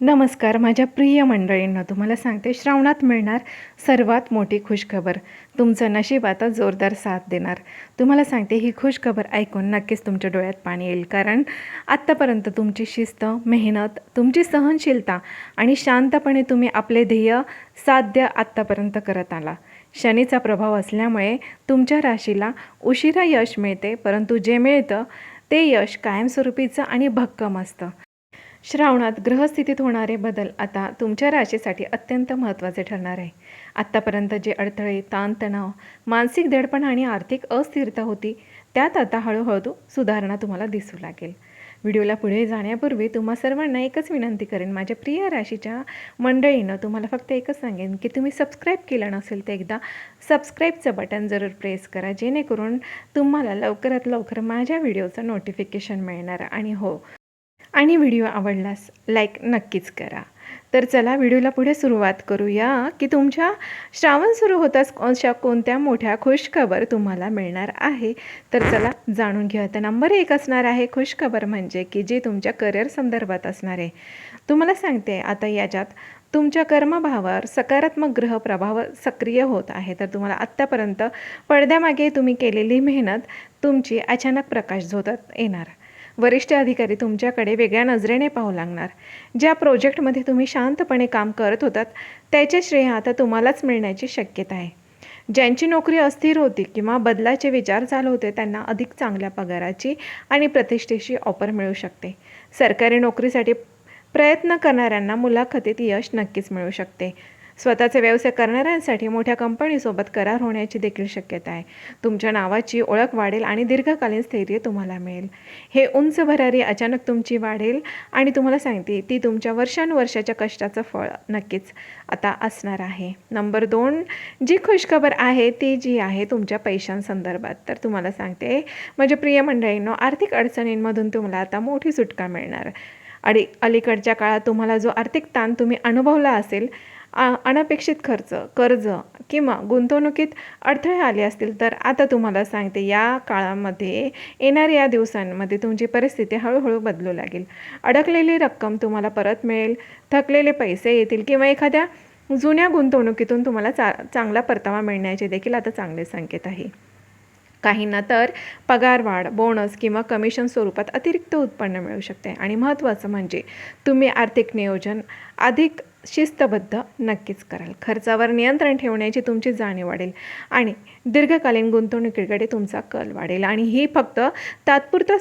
नमस्कार माझ्या प्रिय मंडळींनो, तुम्हाला सांगते श्रावणात मिळणार सर्वात मोठी खुशखबर. तुमचं नशीब आता जोरदार साथ देणार. तुम्हाला सांगते ही खुशखबर ऐकून नक्कीच तुमच्या डोळ्यात पाणी येईल, कारण आत्तापर्यंत तुमची शिस्त, मेहनत, तुमची सहनशीलता आणि शांतपणे तुम्ही आपले ध्येय साध्य आत्तापर्यंत करत आला. शनीचा प्रभाव असल्यामुळे तुमच्या राशीला उशिरा यश मिळते, परंतु जे मिळतं ते यश कायमस्वरूपीचं आणि भक्कम असतं. श्रावणात ग्रहस्थितीत होणारे बदल आता तुमच्या राशीसाठी अत्यंत महत्त्वाचे ठरणार आहे. आत्तापर्यंत जे अडथळे, ताणतणाव, मानसिक दडपण आणि आर्थिक अस्थिरता होती, त्यात आता हळूहळू सुधारणा तुम्हाला दिसू लागेल. व्हिडिओला पुढे जाण्यापूर्वी तुम्हा सर्वांना एकच विनंती करेन, माझ्या प्रिय राशीच्या मंडळीनं तुम्हाला फक्त एकच सांगेन की तुम्ही सबस्क्राईब केलं नसेल तर एकदा सबस्क्राईबचं बटन जरूर प्रेस करा, जेणेकरून तुम्हाला लवकरात लवकर माझ्या व्हिडिओचं नोटिफिकेशन मिळणार. आणि व्हिडिओ आवडल्यास लाईक नक्कीच करा. तर चला व्हिडिओला पुढे सुरुवात करूया की तुमच्या श्रावण सुरू होताच अशा कोणत्या मोठ्या खुशखबर तुम्हाला मिळणार आहे. तर चला जाणून घेऊया. तर नंबर 1 असणार आहे खुशखबर, म्हणजे की जी तुमच्या करिअर संदर्भात असणार आहे. तुम्हाला सांगते आता याच्यात तुमच्या कर्मभावावर सकारात्मक ग्रह प्रभाव सक्रिय होत आहे. तर तुम्हाला आत्तापर्यंत पडद्यामागे तुम्ही केलेली मेहनत तुमची अचानक प्रकाश झोतात येणार. वरिष्ठ अधिकारी तुमच्याकडे वेगळ्या नजरेने पाहू लागणार. ज्या प्रोजेक्टमध्ये तुम्ही शांतपणे काम करत होतात त्याचे श्रेय आता तुम्हालाच मिळण्याची शक्यता आहे. ज्यांची नोकरी अस्थिर होती किंवा बदलाचे विचार चालू होते त्यांना अधिक चांगल्या पगाराची आणि प्रतिष्ठेची ऑफर मिळू शकते. सरकारी नोकरीसाठी प्रयत्न करणाऱ्यांना मुलाखतीत यश नक्कीच मिळू शकते. स्वतःचे व्यवसाय करणाऱ्यांसाठी मोठ्या कंपनीसोबत करार होण्याची देखील शक्यता आहे. तुमच्या नावाची ओळख वाढेल आणि दीर्घकालीन स्थैर्य तुम्हाला मिळेल. हे उंच भरारी अचानक तुमची वाढेल आणि तुम्हाला सांगते ती तुमच्या वर्षानुवर्षाच्या कष्टाचं फळ नक्कीच आता असणार आहे. नंबर 2 जी खुशखबर आहे ती जी आहे तुमच्या पैशांसंदर्भात. तर तुम्हाला सांगते माझ्या प्रिय मंडळींनो, आर्थिक अडचणींमधून तुम्हाला आता मोठी सुटका मिळणार. अलीकडच्या काळात तुम्हाला जो आर्थिक ताण तुम्ही अनुभवला असेल, अनपेक्षित खर्च, कर्ज किंवा गुंतवणुकीत अडथळे आले असतील, तर आता तुम्हाला सांगते या काळामध्ये येणाऱ्या या दिवसांमध्ये तुमची परिस्थिती हळूहळू बदलू लागेल. अडकलेली रक्कम तुम्हाला परत मिळेल, थकलेले पैसे येतील किंवा एखाद्या जुन्या गुंतवणुकीतून तुम्हाला चांगला परतावा मिळण्याचे देखील आता चांगले संकेत आहे. काहींना तर पगारवाढ, बोनस किंवा कमिशन स्वरूपात अतिरिक्त उत्पन्न मिळू शकते. आणि महत्त्वाचं म्हणजे तुम्ही आर्थिक नियोजन अधिक शिस्तबद्ध नक्कीच कराल. खर्चावर नियंत्रण ठेवण्याची तुमची जाणीव वाढेल आणि दीर्घकालीन गुंतवणुकीकडे तुमचा कल वाढेल. आणि ही फक्त तात्पुरता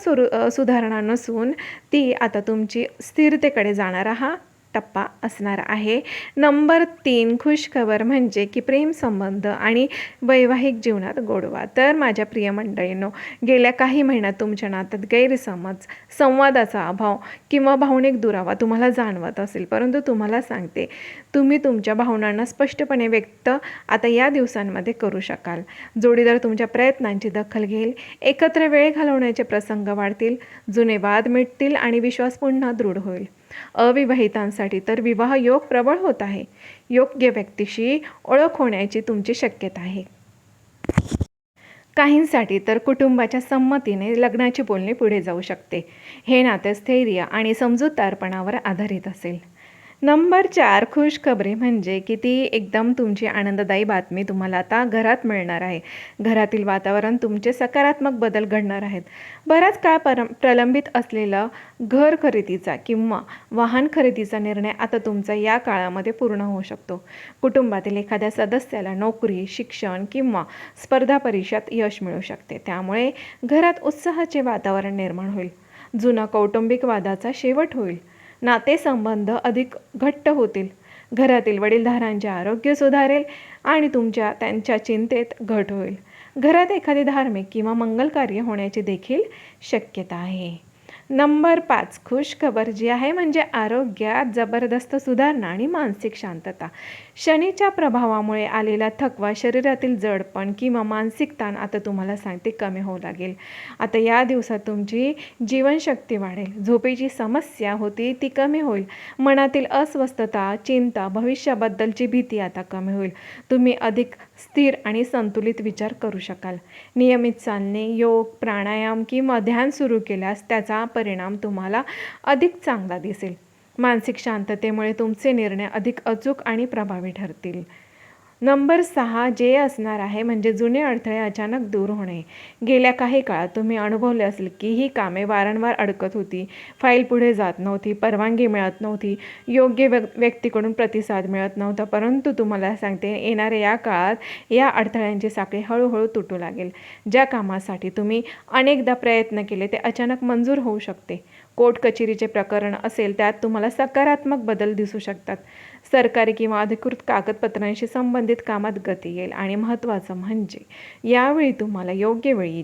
सुधारणा नसून ती आता तुमची स्थिरतेकडे जाणारा हा टप्पा असणार आहे. नंबर 3 खुशखबर म्हणजे की प्रेमसंबंध आणि वैवाहिक जीवनात गोडवा. तर माझ्या प्रिय मंडळींनो, गेल्या काही महिन्यात तुमच्या नात्यात गैरसमज, संवादाचा अभाव किंवा भावनिक दुरावा तुम्हाला जाणवत असेल, परंतु तुम्हाला सांगते तुम्ही तुमच्या भावनांना स्पष्टपणे व्यक्त आता या दिवसांमध्ये करू शकाल. जोडीदार तुमच्या प्रयत्नांची दखल घेईल, एकत्र वेळ घालवण्याचे प्रसंग वाढतील, जुने वाद मिटतील आणि विश्वास पुन्हा दृढ होईल. अविवाहितांसाठी तर विवाह योग प्रबळ होत आहे. योग्य व्यक्तीशी ओळख होण्याची तुमची शक्यता आहे. काहींसाठी तर कुटुंबाच्या संमतीने लग्नाची बोलणी पुढे जाऊ शकते. हे नाते स्थैर्य आणि समजूतदारपणावर आधारित असेल. नंबर 4 खुशखबरी म्हणजे की ती एकदम तुमची आनंददायी बातमी तुम्हाला आता घरात मिळणार आहे. घरातील वातावरण तुमचे सकारात्मक बदल घडणार आहेत. बराच काळ प्रलंबित असलेला घर खरेदीचा किंवा वाहन खरेदीचा निर्णय आता तुमचा या काळामध्ये पूर्ण होऊ शकतो. कुटुंबातील एखाद्या सदस्याला नोकरी, शिक्षण किंवा स्पर्धा परीक्षेत यश मिळू शकते. त्यामुळे घरात उत्साहाचे वातावरण निर्माण होईल. जुना कौटुंबिक वादाचा शेवट होईल. नातेसंबंध अधिक घट्ट होतील. घरातील वडीलधारांचे आरोग्य सुधारेल आणि त्यांच्या चिंतेत घट होईल. घरात एखादे धार्मिक किंवा मंगल कार्य होण्याची देखील शक्यता आहे. नंबर 5 खुशखबर जी आहे म्हणजे आरोग्यात जबरदस्त सुधारणा आणि मानसिक शांतता. शनीच्या प्रभावामुळे आलेला थकवा, शरीरातील जडपण किंवा मानसिक ताण आता तुम्हाला सांगते कमी होऊ लागेल. आता या दिवसात तुमची जीवनशक्ती वाढेल. झोपेची समस्या होती ती कमी होईल. मनातील अस्वस्थता, चिंता, भविष्याबद्दलची भीती आता कमी होईल. तुम्ही अधिक स्थिर आणि संतुलित विचार करू शकाल. नियमित चालणे, योग, प्राणायाम किंवा ध्यान सुरू केल्यास त्याचा परिणाम तुम्हाला अधिक चांगला दिसेल. मानसिक शांततेमुळे तुमचे निर्णय अधिक अचूक आणि प्रभावी ठरतील. नंबर 6 जे असणार आहे म्हणजे जुने अडथळे अचानक दूर होणे. गेल्या काही काळात तुम्ही अनुभवले असेल की ही कामे वारंवार अडकत होती, फाईल पुढे जात नव्हती, परवानगी मिळत नव्हती, योग्य व्यक्तीकडून प्रतिसाद मिळत नव्हता. परंतु तुम्हाला सांगते, येणाऱ्या या काळात या अडथळ्यांची साखळी हळूहळू तुटू लागेल. ज्या कामासाठी तुम्ही अनेकदा प्रयत्न केले ते अचानक मंजूर होऊ शकते. कोर्ट कचेरीचे प्रकरण असेल त्यात तुम्हाला सकारात्मक बदल दिसू शकतात. सरकारी किंवा अधिकृत कागदपत्रांशी संबंधित कामात गती येईल आणि महत्त्वाचं म्हणजे यावेळी तुम्हाला योग्य वेळी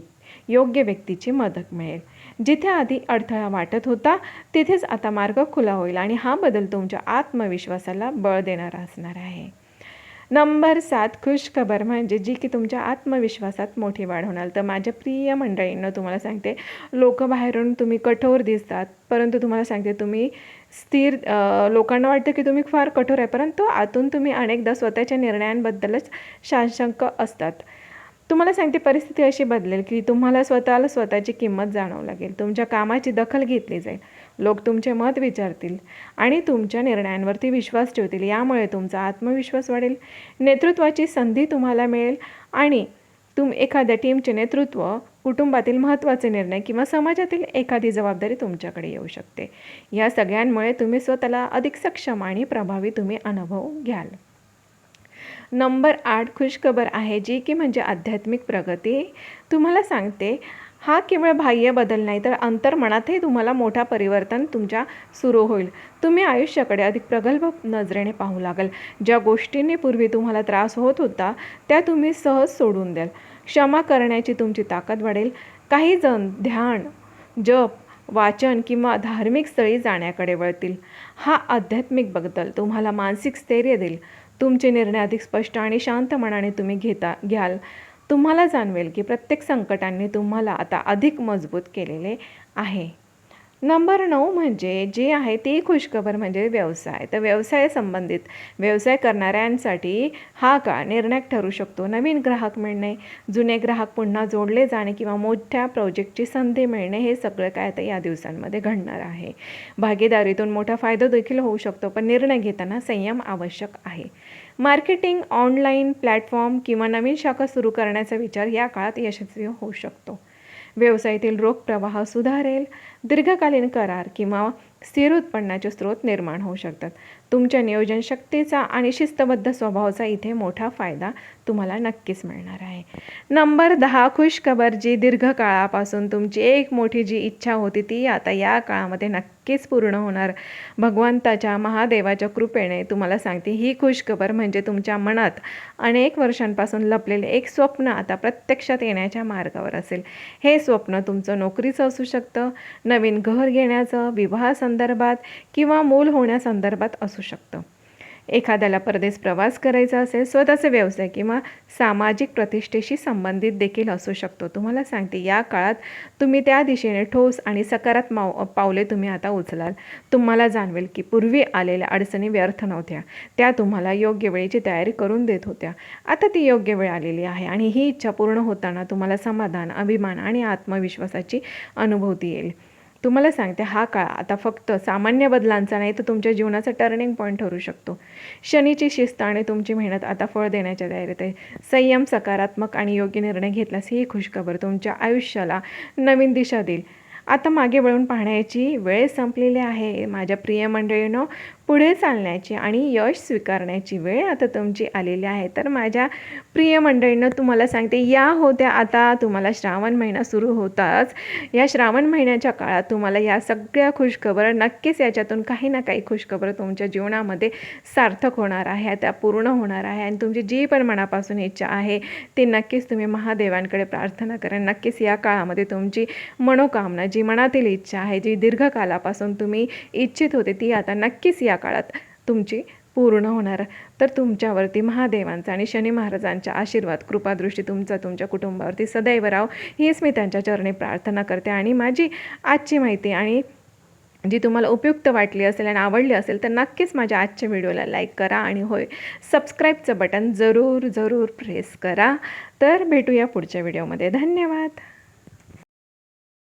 योग्य व्यक्तीची मदत मिळेल. जिथे आधी अडथळा वाटत होता तिथेच आता मार्ग खुला होईल आणि हा बदल तुमच्या आत्मविश्वासाला बळ देणारा असणार आहे. नंबर 7 खुशखबर म्हणजे जी की तुमच्या आत्मविश्वासात मोठी वाढ होणार. तर माझ्या प्रिय मंडळींना तुम्हाला सांगते, लोक बाहेरून तुम्ही कठोर दिसतात, परंतु तुम्हाला सांगते तुम्ही स्थिर, लोकांना वाटतं की तुम्ही फार कठोर आहे, परंतु आतून तुम्ही अनेकदा स्वतःच्या निर्णयांबद्दलच साशंक असतात. तुम्हाला सांगते परिस्थिती अशी बदलेल की तुम्हाला स्वतःला स्वतःची किंमत जाणवू लागेल. तुमच्या कामाची दखल घेतली जाईल. लोक तुमचे मत विचारतील आणि तुमच्या निर्णयांवरती विश्वास ठेवतील. यामुळे तुमचा आत्मविश्वास वाढेल. नेतृत्वाची संधी तुम्हाला मिळेल आणि एखाद्या टीमचे नेतृत्व, कुटुंबातील महत्त्वाचे निर्णय किंवा समाजातील एखादी जबाबदारी तुमच्याकडे येऊ शकते. या सगळ्यांमुळे तुम्ही स्वतःला अधिक सक्षम आणि प्रभावी अनुभव घ्याल. नंबर 8 खुशखबर आहे जी की म्हणजे आध्यात्मिक प्रगती. तुम्हाला सांगते, हा केवळ बाह्य बदल नाही तर अंतर्मनातही तुम्हाला मोठा परिवर्तन तुमच्या सुरू होईल. तुम्ही आयुष्याकडे अधिक प्रगल्भ नजरेने पाहू लागाल. ज्या गोष्टींनी पूर्वी तुम्हाला त्रास होत होता त्या तुम्ही सहज सोडून द्याल. क्षमा करण्याची तुमची ताकद वाढेल. काही जण ध्यान, जप, वाचन किंवा धार्मिक स्थळी जाण्याकडे वळतील. हा आध्यात्मिक बदल तुम्हाला मानसिक स्थैर्य देईल. तुमचे निर्णय अधिक स्पष्ट आणि शांत मनाने तुम्ही घ्याल. तुम्हाला जाणवेल की प्रत्येक संकटांनी तुम्हाला आता अधिक मजबूत केलेले आहे. नंबर 9 म्हणजे जे आहे ती खुशखबर म्हणजे व्यवसाय. तर व्यवसाय संबंधित व्यवसाय करणाऱ्यांसाठी हा काळ निर्णायक ठरू शकतो. नवीन ग्राहक मिळणे, जुने ग्राहक पुन्हा जोडले जाणे किंवा मोठ्या प्रोजेक्टची संधी मिळणे हे सगळं काय आता या दिवसांमध्ये घडणार आहे. भागीदारीतून मोठा फायदा देखील होऊ शकतो, पण निर्णय घेताना संयम आवश्यक आहे. मार्केटिंग, ऑनलाईन प्लॅटफॉर्म किंवा नवीन शाखा सुरू करण्याचा विचार या काळात यशस्वी होऊ शकतो. व्यवसायातील रोख प्रवाह सुधारेल. दीर्घकालीन करार किंवा स्थिर उत्पन्नाचे स्रोत निर्माण होऊ शकतात. तुमच्या नियोजन शक्तीचा आणि शिस्तबद्ध स्वभावाचा इथे मोठा फायदा तुम्हाला नक्कीच मिळणार आहे. नंबर 10 खुशखबर जी दीर्घकाळापासून तुमची एक मोठी जी इच्छा होती ती आता या काळामध्ये नक्कीच पूर्ण होणार. भगवंताच्या महादेवाच्या कृपेने तुम्हाला सांगते, ही खुशखबर म्हणजे तुमच्या मनात अनेक वर्षांपासून लपलेले एक स्वप्न आता प्रत्यक्षात येण्याच्या मार्गावर असेल. हे स्वप्न तुमचं नोकरीचं असू शकतं, नवीन घर घेण्याचं, विवाह संदर्भात किंवा मूल होण्यासंदर्भात असू शकतं. एखाद्याला परदेश प्रवास करायचा असेल, स्वतःचा व्यवसाय किंवा सामाजिक प्रतिष्ठेशी संबंधित देखील असू शकतो. तुम्हाला सांगते, या काळात तुम्ही त्या दिशेने ठोस आणि सकारात्मक पावले तुम्ही आता उचलाल. तुम्हाला जाणवेल की पूर्वी आलेल्या अडचणी व्यर्थ नव्हत्या, त्या तुम्हाला योग्य वेळेची तयारी करून देत होत्या. आता ती योग्य वेळ आलेली आहे आणि ही इच्छा पूर्ण होताना तुम्हाला समाधान, अभिमान आणि आत्मविश्वासाची अनुभूती येईल. तुम्हाला सांगते, हा काळ आता फक्त सामान्य बदलांचा नाही तर तुमच्या जीवनाचा टर्निंग पॉईंट ठरू शकतो. शनीची शिस्त आणि तुमची मेहनत आता फळ देण्याच्या तयारीत आहे. संयम, सकारात्मक आणि योग्य निर्णय घेतल्यास ही खुशखबर तुमच्या आयुष्याला नवीन दिशा देईल. आता मागे वळून पाहण्याची वेळ संपलेली आहे. माझ्या प्रिय मंडळींनो, पुढे चालण्याची आणि यश स्वीकारण्याची वेळ आता तुमची आलेली आहे. तर माझ्या प्रिय मंडळींनो, तुम्हाला सांगते, या होत्या आता तुम्हाला श्रावण महिना सुरू होताच या श्रावण महिन्याच्या काळात तुम्हाला या सगळ्या खुशखबर नक्कीच याच्यातून काही ना काही खुशखबर तुमच्या जीवनामध्ये सार्थक होणार आहे, त्या पूर्ण होणार आहे आणि तुमची जी पण मनापासून इच्छा आहे ती नक्कीच तुम्ही महादेवांकडे प्रार्थना करा. नक्कीच या काळामध्ये तुमची मनोकामना, जी मनातील इच्छा आहे, जी दीर्घकालापासून तुम्ही इच्छित होते ती आता नक्कीच या काळात तुमची पूर्ण होणार. तर तुमच्यावरती महादेवांचा आणि शनी महाराजांचा आशीर्वाद, कृपादृष्टी तुमच्या कुटुंबावरती सदैव राहो हीच मी त्यांच्या चरणी प्रार्थना करते. आणि माझी आजची माहिती आणि जी तुम्हाला उपयुक्त वाटली असेल आणि आवडली असेल तर नक्कीच माझ्या आजच्या व्हिडिओला लाईक करा आणि होय, सबस्क्राईबचं बटन जरूर प्रेस करा. तर भेटूया पुढच्या व्हिडिओमध्ये. धन्यवाद.